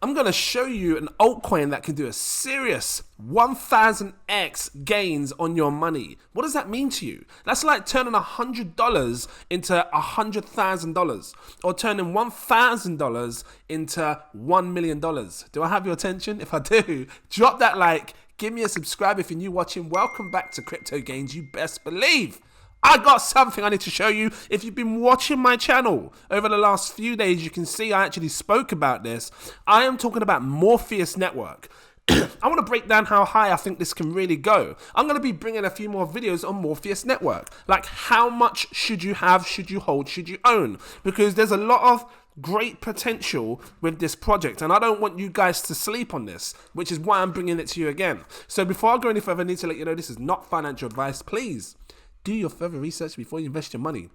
I'm going to show you an altcoin that can do a serious 1000x gains on your money. What does that mean to you? That's like turning $100 into $100,000 or turning $1,000 into $1 million. Do I have your attention? If I do, drop that like, give me a subscribe if you're new watching. Welcome back to Crypto Gains, you best believe. I got something I need to show you. If you've been watching my channel over the last few days, you can see I actually spoke about this. I am talking about Morpheus Network. I want to break down how high I think this can really go. I'm going to be bringing a few more videos on Morpheus Network. Like how much should you have, should you hold, should you own? Because there's a lot of great potential with this project, and I don't want you guys to sleep on this, which is why I'm bringing it to you again. So before I go any further, I need to let you know this is not financial advice. Please do your further research before you invest your money.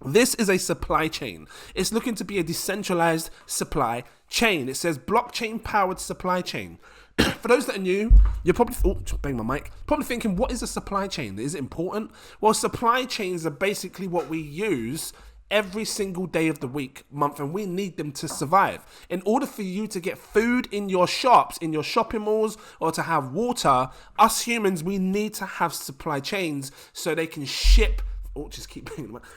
This is a supply chain. It's looking to be a decentralized supply chain. It says blockchain powered supply chain. For those that are new, you're probably, bang my mic, probably thinking, what is a supply chain? Is it important? Well, supply chains are basically what we use every single day of the week, month, and we need them to survive. In order for you to get food in your shops, in your shopping malls, or to have water, us humans, we need to have supply chains so they can ship,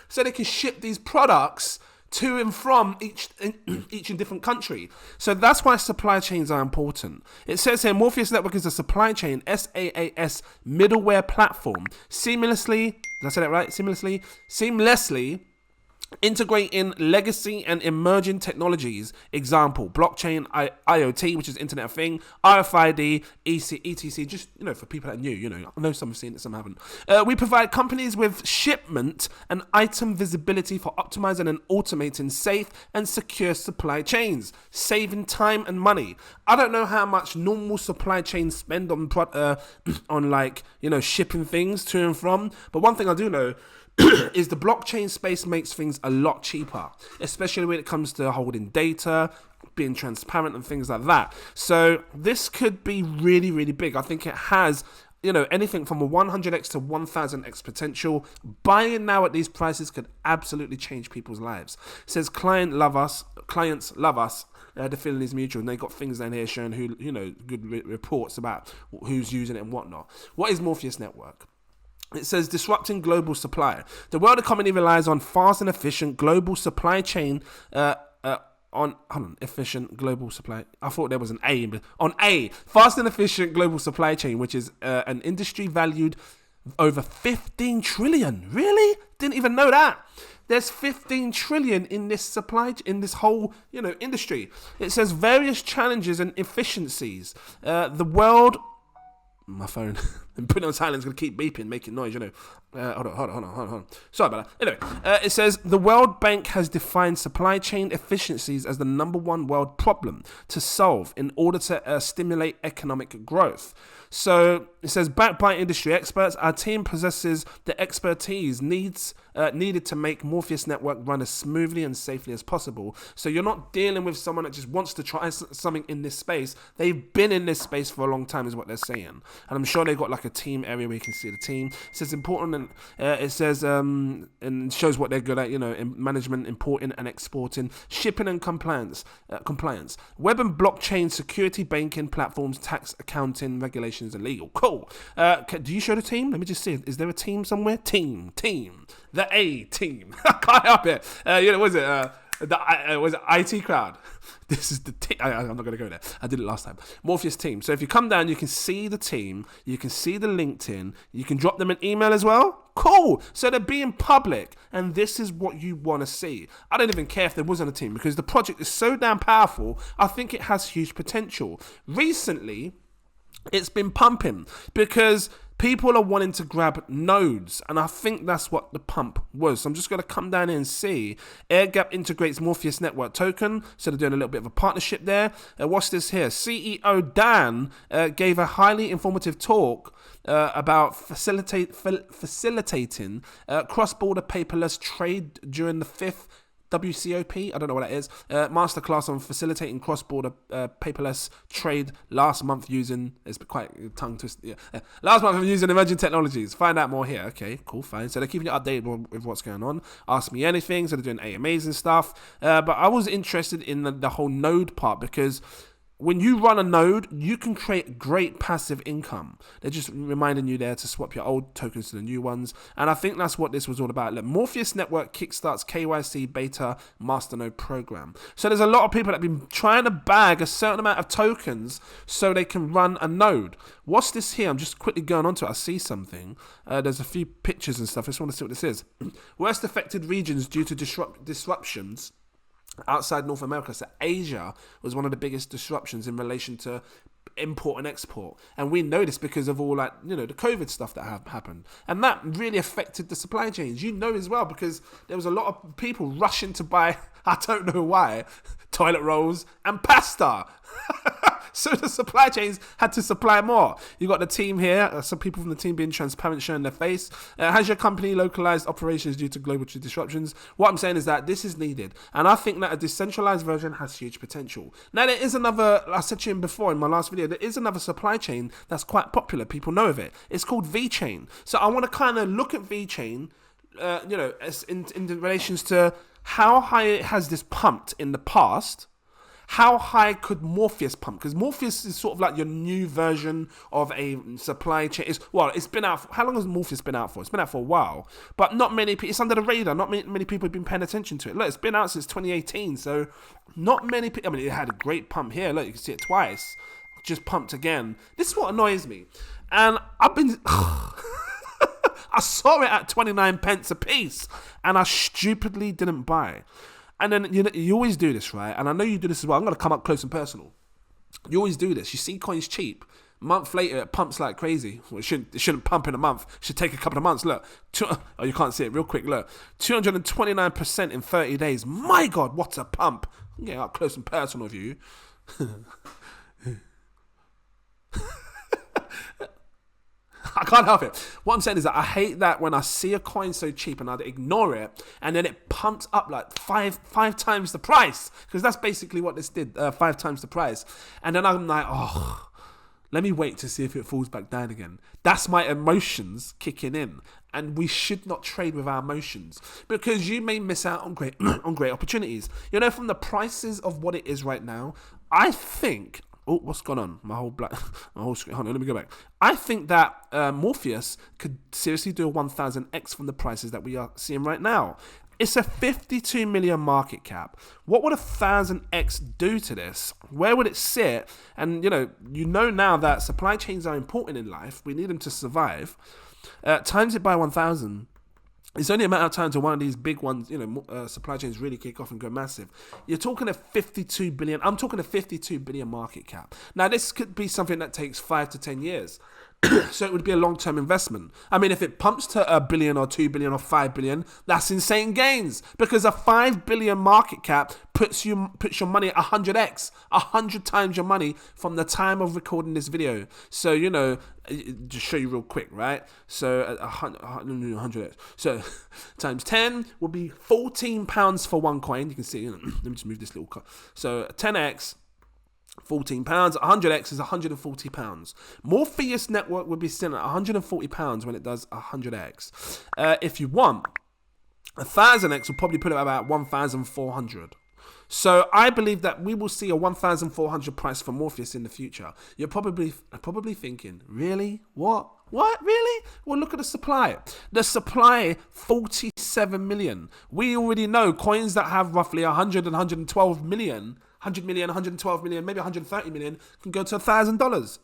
so they can ship these products to and from each in different country. So that's why supply chains are important. It says here, Morpheus Network is a supply chain, SaaS middleware platform, seamlessly, did I say that right? Seamlessly integrating legacy and emerging technologies. Example, blockchain, IoT, which is Internet of Things, RFID, ETC, just, for people that are new, I know some have seen it, some haven't. We provide companies with shipment and item visibility for optimizing and automating safe and secure supply chains, saving time and money. I don't know how much normal supply chains spend on shipping things to and from, but one thing I do know is the blockchain space makes things a lot cheaper, especially when it comes to holding data, being transparent and things like that. So this could be really, really big. I think it has, anything from a 100x to 1000x potential. Buying now at these prices could absolutely change people's lives. It says clients love us. The feeling is mutual, and they got things down here showing who, good reports about who's using it and whatnot. What is Morpheus Network? It says disrupting global supply. The world economy relies on fast and efficient global supply chain. Efficient global supply. I thought there was an A, but fast and efficient global supply chain, which is an industry valued over 15 trillion. Really? Didn't even know that. There's 15 trillion in this in this whole, industry. It says various challenges and efficiencies. The world. My phone, and putting it on silent is going to keep beeping, making noise, Hold on. Sorry about that. Anyway, it says the World Bank has defined supply chain efficiencies as the #1 world problem to solve in order to stimulate economic growth. So it says, backed by industry experts, our team possesses the expertise needed to make Morpheus Network run as smoothly and safely as possible. So you're not dealing with someone that just wants to try something in this space. They've been in this space for a long time is what they're saying. And I'm sure they've got like a team area where you can see the team. It says important, and it says, and shows what they're good at, in management, importing and exporting, shipping and compliance, web and blockchain, security, banking, platforms, tax, accounting, regulations, and legal. Cool. Do you show the team? Let me just see. Is there a team somewhere? Team. The A team. I can't help it. Was it IT crowd? This is the team. I'm not going to go there. I did it last time. Morpheus team. So if you come down, you can see the team. You can see the LinkedIn. You can drop them an email as well. Cool. So they're being public, and this is what you want to see. I don't even care if there wasn't a team, because the project is so damn powerful. I think it has huge potential. Recently, it's been pumping because people are wanting to grab nodes, and I think that's what the pump was. So I'm just going to come down here and see. AirGap integrates Morpheus Network token, so they're doing a little bit of a partnership there. What's this here? CEO Dan gave a highly informative talk about facilitating cross-border paperless trade during the 5th WCOP, I don't know what that is, masterclass on facilitating cross-border paperless trade last month using, it's quite tongue twisted, last month using emerging technologies. Find out more here. Okay, cool, fine. So they're keeping you updated with what's going on. Ask me anything, so they're doing AMAs and stuff. But I was interested in the whole node part, because when you run a node, you can create great passive income. They're just reminding you there to swap your old tokens to the new ones. And I think that's what this was all about. Look, Morpheus Network kickstarts KYC beta masternode program. So there's a lot of people that have been trying to bag a certain amount of tokens so they can run a node. What's this here? I'm just quickly going on to it. I see something. There's a few pictures and stuff. I just want to see what this is. Worst affected regions due to disruptions outside North America. So Asia was one of the biggest disruptions in relation to import and export, and we know this because of all the COVID stuff that have happened, and that really affected the supply chains. As well, because there was a lot of people rushing to buy, I don't know why, toilet rolls and pasta. So the supply chains had to supply more. You got the team here, some people from the team being transparent, showing their face. Has your company localized operations due to global disruptions? What I'm saying is that this is needed, and I think that a decentralized version has huge potential. Now, there is another, I said to you before in my last video, there is another supply chain that's quite popular. People know of it. It's called VeChain. So I want to kind of look at VeChain, as in relations to how high it has this pumped in the past. How high could Morpheus pump? Because Morpheus is sort of like your new version of a supply chain. It's been out. How long has Morpheus been out for? It's been out for a while, but not many people. It's under the radar. Not many people have been paying attention to it. Look, it's been out since 2018, so not many people. I mean, it had a great pump here. Look, you can see it twice. Just pumped again. This is what annoys me, and I've been. I saw it at 29 pence a piece, and I stupidly didn't buy. And then you always do this, right? And I know you do this as well. I'm going to come up close and personal. You always do this. You see coins cheap. A month later, it pumps like crazy. Well, it shouldn't pump in a month. It should take a couple of months. Look. You can't see it real quick. Look. 229% in 30 days. My God, what a pump. I'm getting up close and personal with you. I can't help it. What I'm saying is that I hate that when I see a coin so cheap and I'd ignore it, and then it pumps up like five times the price, because that's basically what this did, 5 times the price. And then I'm like, let me wait to see if it falls back down again. That's my emotions kicking in, and we should not trade with our emotions, because you may miss out on great on great opportunities. From the prices of what it is right now, I think. Oh, what's gone on? My whole screen. Hold on, let me go back. I think that Morpheus could seriously do a 1,000x from the prices that we are seeing right now. It's a 52 million market cap. What would 1,000x do to this? Where would it sit? And now that supply chains are important in life. We need them to survive. Times it by 1,000. It's only a matter of time till one of these big ones, supply chains really kick off and go massive. You're talking a 52 billion. I'm talking a 52 billion market cap. Now, this could be something that takes 5 to 10 years. So it would be a long-term investment. I mean, if it pumps to $1 billion or 2 billion or 5 billion, that's insane gains, because a 5 billion market cap puts your money at 100x, 100 times your money from the time of recording this video. So, just show you real quick, right? So 100x. So times 10 will be £14 for one coin. You can see, let me just move this little so 10x, £14, 100x is £140. Morpheus Network would be sitting at £140 when it does 100x. If you want, 1,000x will probably put it at about 1,400. So I believe that we will see a 1,400 price for Morpheus in the future. You're probably thinking, really? What? Really? Well, look at the supply. The supply, 47 million. We already know coins that have roughly 100 and 112 million, 100 million, 112 million, maybe 130 million can go to $1,000.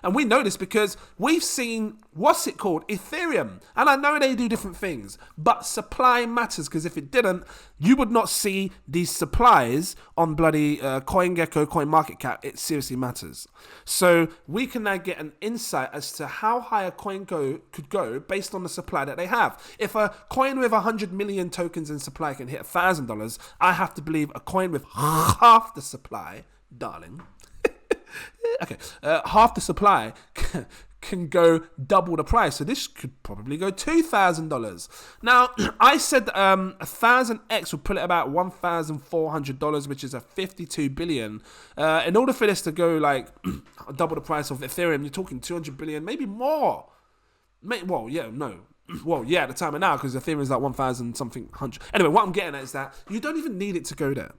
And we know this because we've seen, Ethereum. And I know they do different things, but supply matters, because if it didn't, you would not see these supplies on bloody CoinGecko, CoinMarketCap. It seriously matters. So we can now get an insight as to how high a coin could go based on the supply that they have. If a coin with 100 million tokens in supply can hit $1,000, I have to believe a coin with half the supply, darling. Okay, half the supply can go double the price. So this could probably go $2,000. Now, I said 1,000x would put it about $1,400, which is a 52 billion. In order for this to go like double the price of Ethereum, you're talking 200 billion, maybe more. At the time of now, because Ethereum is like 1,000 something hundred. Anyway, what I'm getting at is that you don't even need it to go there.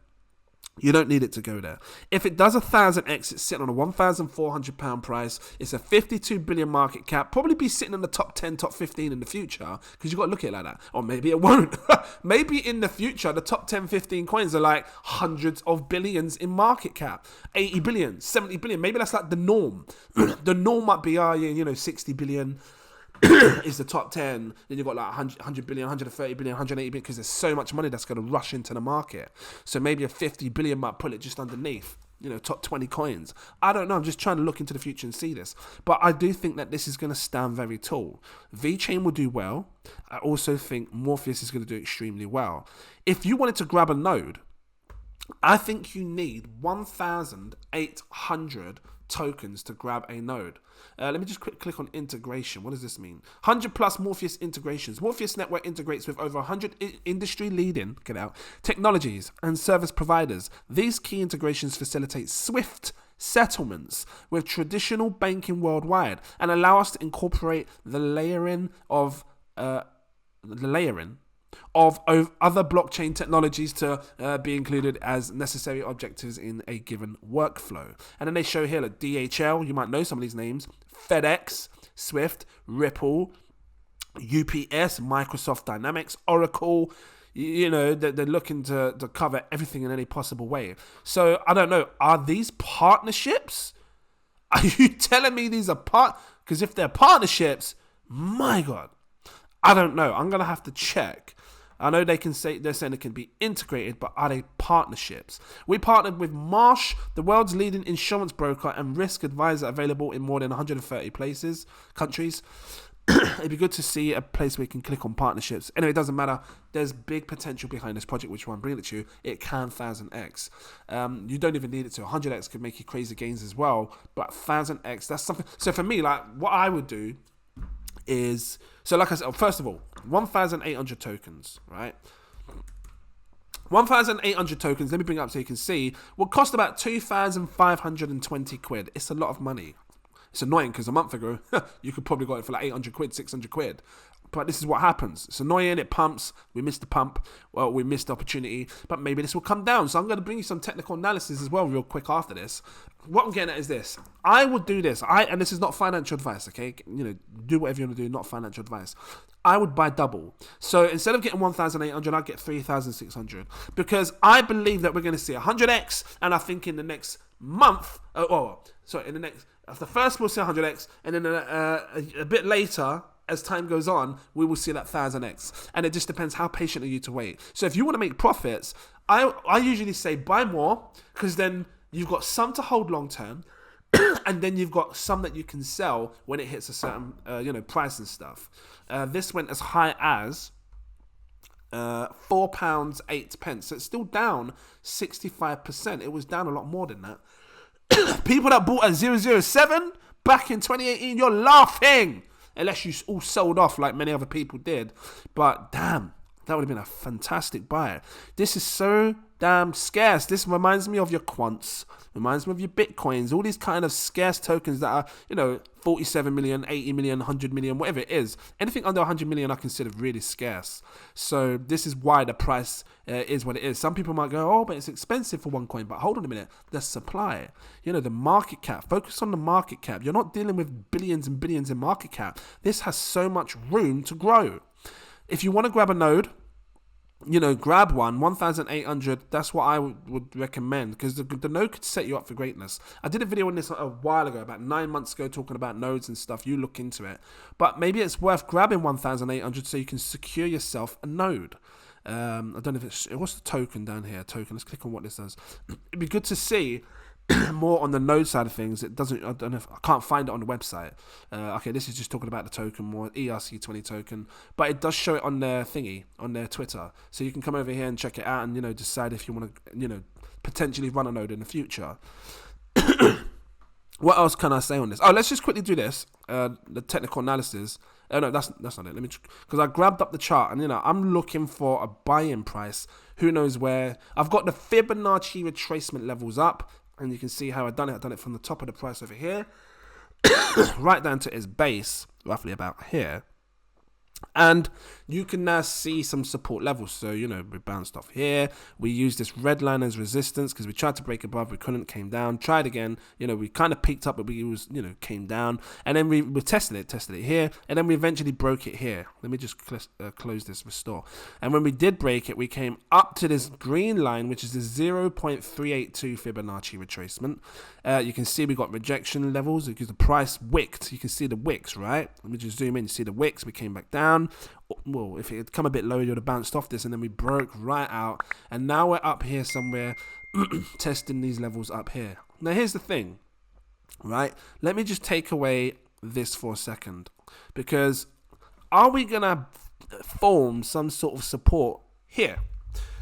You don't need it to go there. If it does 1,000x, it's sitting on a £1,400 price. It's a 52 billion market cap. Probably be sitting in the top 10, top 15 in the future, because you've got to look at it like that. Or maybe it won't. Maybe in the future, the top 10, 15 coins are like hundreds of billions in market cap. 80 billion, 70 billion. Maybe that's like the norm. The norm might be, 60 billion. Is the top 10, then you've got like 100 billion, 130 billion, 180 billion, because there's so much money that's going to rush into the market. So maybe a 50 billion might pull it just underneath, top 20 coins. I don't know. I'm just trying to look into the future and see this. But I do think that this is going to stand very tall. VeChain will do well. I also think Morpheus is going to do extremely well. If you wanted to grab a node, I think you need 1,800 tokens to grab a node. Let me just click on integration. What does this mean? 100 plus Morpheus integrations. Morpheus Network integrates with over 100 industry-leading technologies and service providers. These key integrations facilitate swift settlements with traditional banking worldwide and allow us to incorporate the layering of other blockchain technologies to be included as necessary objectives in a given workflow. And then they show here like DHL, you might know some of these names, FedEx, Swift, Ripple, UPS, Microsoft Dynamics, Oracle. They're looking to cover everything in any possible way. So I don't know, are these partnerships? Are you telling me these are because if they're partnerships, my God, I don't know. I'm gonna have to check. I know they're saying it can be integrated, but are they partnerships? We partnered with Marsh, the world's leading insurance broker and risk advisor, available in more than 130 countries. It'd be good to see a place where you can click on partnerships. Anyway, it doesn't matter. There's big potential behind this project, which I'm bringing it to you. It can 1,000x. You don't even need it to. 100x could make you crazy gains as well. But 1,000x, that's something. So for me, like what I would do is, so like I said, first of all, 1,800 tokens, right? 1,800 tokens, let me bring it up so you can see, will cost about 2,520 quid. It's a lot of money. It's annoying because a month ago, you could probably got it for like 800 quid, 600 quid. But this is what happens. It's annoying, it pumps. We missed the pump. Well, we missed the opportunity. But maybe this will come down. So I'm going to bring you some technical analysis as well real quick after this. What I'm getting at is this. I would do this. And this is not financial advice, okay? Do whatever you want to do, not financial advice. I would buy double. So instead of getting 1,800, I'd get 3,600. Because I believe that we're going to see 100x. And I think in the next month, the first we'll see 100x. And then a bit later, as time goes on, we will see that 1,000x. And it just depends how patient are you to wait. So if you want to make profits, I usually say buy more, because then you've got some to hold long term, and then you've got some that you can sell when it hits a certain price and stuff. This went as high as £4.08. So it's still down 65%. It was down a lot more than that. People that bought at 007 back in 2018, you're laughing. Unless you all sold off like many other people did. But damn, that would have been a fantastic buy. This is so damn scarce. This reminds me of your quants, reminds me of your bitcoins, all these kind of scarce tokens that are, 47 million, 80 million, 100 million, whatever it is. Anything under 100 million I consider really scarce. So this is why the price is what it is. Some people might go, oh, but it's expensive for one coin. But hold on a minute, the supply, the market cap. Focus on the market cap. You're not dealing with billions and billions in market cap. This has so much room to grow. If you want to grab a node, grab 1,800. That's what I would recommend, because the node could set you up for greatness. I did a video on this a while ago, about 9 months ago, talking about nodes and stuff. You look into it. But maybe it's worth grabbing 1,800 so you can secure yourself a node. I don't know if it's, what's the token down here? Token. Let's click on what this does. It'd be good to see more on the node side of things. It doesn't, I don't know if I can't find it on the website. Okay, this is just talking about the token more, ERC20 token, but it does show it on their thingy, on their Twitter. So you can come over here and check it out and, decide if you want to, potentially run a node in the future. What else can I say on this? Oh, let's just quickly do this. The technical analysis. Oh, no, that's not it. Let me, because I grabbed up the chart and, I'm looking for a buy-in price. Who knows where? I've got the Fibonacci retracement levels up. And you can see how I've done it. I've done it from the top of the price over here, right down to its base, roughly about here. And you can now see some support levels. So, you know, we bounced off here. We used this red line as resistance because we tried to break above. We couldn't, came down. Tried again. You know, we kind of peaked up, but we was, you know, came down. And then we tested it here. And then we eventually broke it here. Let me just close this, restore. And when we did break it, we came up to this green line, which is the 0.382 Fibonacci retracement. You can see we got rejection levels because the price wicked. You can see the wicks, right? Let me just zoom in. You see the wicks. We came back down. Well, if it had come a bit lower, you would have bounced off this, and then we broke right out, and now we're up here somewhere testing these levels up here. Now here's the thing, right? Let me just take away this for a second, because are we gonna form some sort of support here?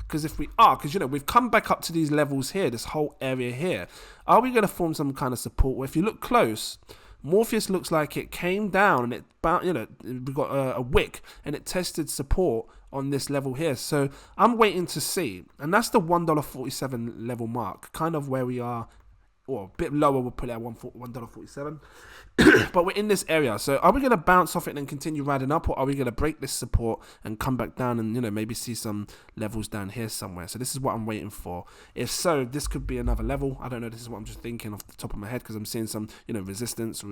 Because if we are, because, you know, we've come back up to these levels here, this whole area here, are we going to form some kind of support? Well, if you look close, Morpheus looks like it came down and it, you know, we got a wick and it tested support on this level here. So I'm waiting to see, and that's the $1.47 level mark, kind of where we are, or a bit lower. We'll put it at $1.47. But we're in this area. So are we going to bounce off it and continue riding up, or are we going to break this support and come back down and, you know, maybe see some levels down here somewhere? So this is what I'm waiting for. If so, this could be another level. I don't know. This is what I'm just thinking off the top of my head, because I'm seeing some, you know, resistance,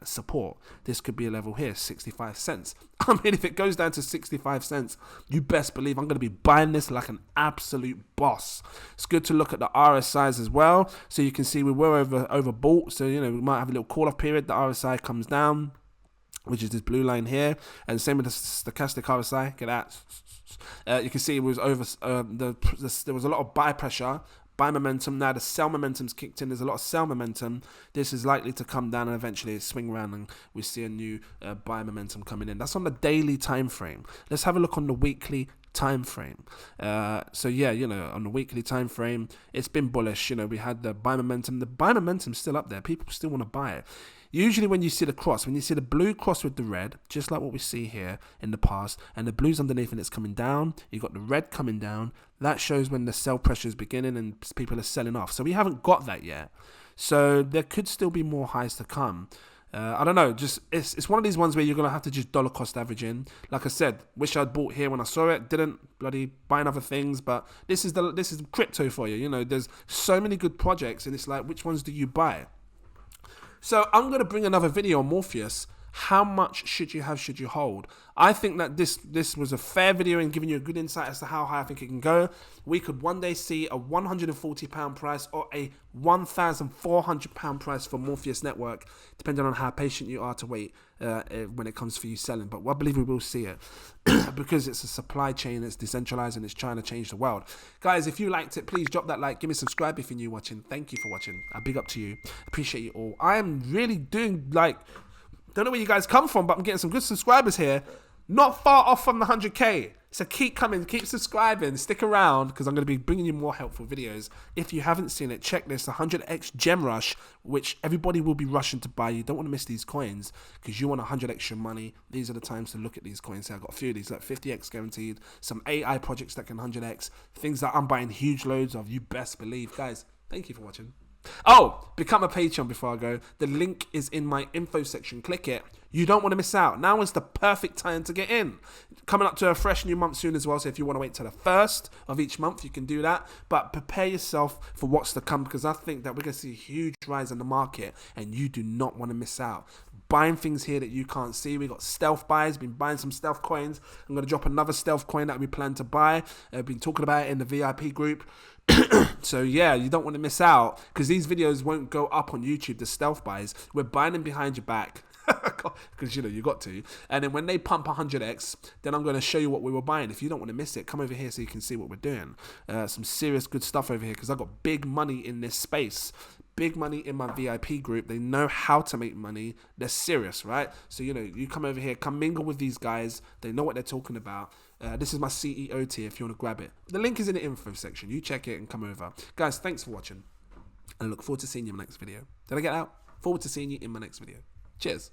support. This could be a level here, 65 cents. I mean, if it goes down to 65 cents, you best believe I'm going to be buying this like an absolute boss. It's good to look at the RSIs as well, so you can see we were overbought. So, you know, we might have a little call off period. The RSI comes down, which is this blue line here, and same with the stochastic RSI. Get that. You can see it was over. There was a lot of buy pressure, buy momentum. Now the sell momentum's kicked in. There's a lot of sell momentum. This is likely to come down and eventually swing around, and we see a new buy momentum coming in. That's on the daily time frame. Let's have a look on the weekly time frame. So yeah, you know, on the weekly time frame, it's been bullish. You know, we had the buy momentum. The buy momentum's still up there. People still want to buy it. Usually when you see the cross, when you see the blue cross with the red, just like what we see here in the past, and the blue's underneath and it's coming down, you got the red coming down, that shows when the sell pressure is beginning and people are selling off. So we haven't got that yet. So there could still be more highs to come. I don't know, just it's one of these ones where you're going to have to just dollar cost average in. Like I said, wish I'd bought here when I saw it, didn't bloody buying other things, but this is crypto for you. You know, there's so many good projects and it's like, which ones do you buy? So I'm going to bring another video on Morpheus. How much should you have, should you hold? I think that this was a fair video and giving you a good insight as to how high I think it can go. We could one day see a £140 price or a £1,400 price for Morpheus Network, depending on how patient you are to wait when it comes for you selling. But I believe we will see it because it's a supply chain, it's decentralized, and it's trying to change the world. Guys, if you liked it, please drop that like, give me a subscribe if you're new watching. Thank you for watching. A big up to you. Appreciate you all. I am really doing don't know where you guys come from, but I'm getting some good subscribers here. Not far off from the 100K. So keep coming, keep subscribing, stick around, because I'm going to be bringing you more helpful videos. If you haven't seen it, check this, 100x Gem Rush, which everybody will be rushing to buy. You don't want to miss these coins, because you want 100 extra money. These are the times to look at these coins. So I've got a few of these, like 50x guaranteed, some AI projects that can 100x, things that I'm buying huge loads of, you best believe. Guys, thank you for watching. Oh, become a Patreon before I go. The link is in my info section. Click it. You don't want to miss out. Now is the perfect time to get in. Coming up to a fresh new month soon as well. So if you want to wait till the 1st of each month, you can do that. But prepare yourself for what's to come, because I think that we're going to see a huge rise in the market and you do not want to miss out. Buying things here that you can't see. We got stealth buys. Been buying some stealth coins. I'm going to drop another stealth coin that we plan to buy. I've been talking about it in the VIP group. So yeah, you don't want to miss out, because these videos won't go up on YouTube, the stealth buys. We're buying them behind your back, because you know you got to, and then when they pump 100x, then I'm going to show you what we were buying. If you don't want to miss it, come over here so you can see what we're doing. Some serious good stuff over here, because I've got big money in this space. Big money in my VIP group. They know how to make money. They're serious, right? So, you know, you come over here, come mingle with these guys. They know what they're talking about. This is my CEO tier if you want to grab it. The link is in the info section. You check it and come over. Guys, thanks for watching. And I look forward to seeing you in my next video. Did I get out? Forward to seeing you in my next video. Cheers.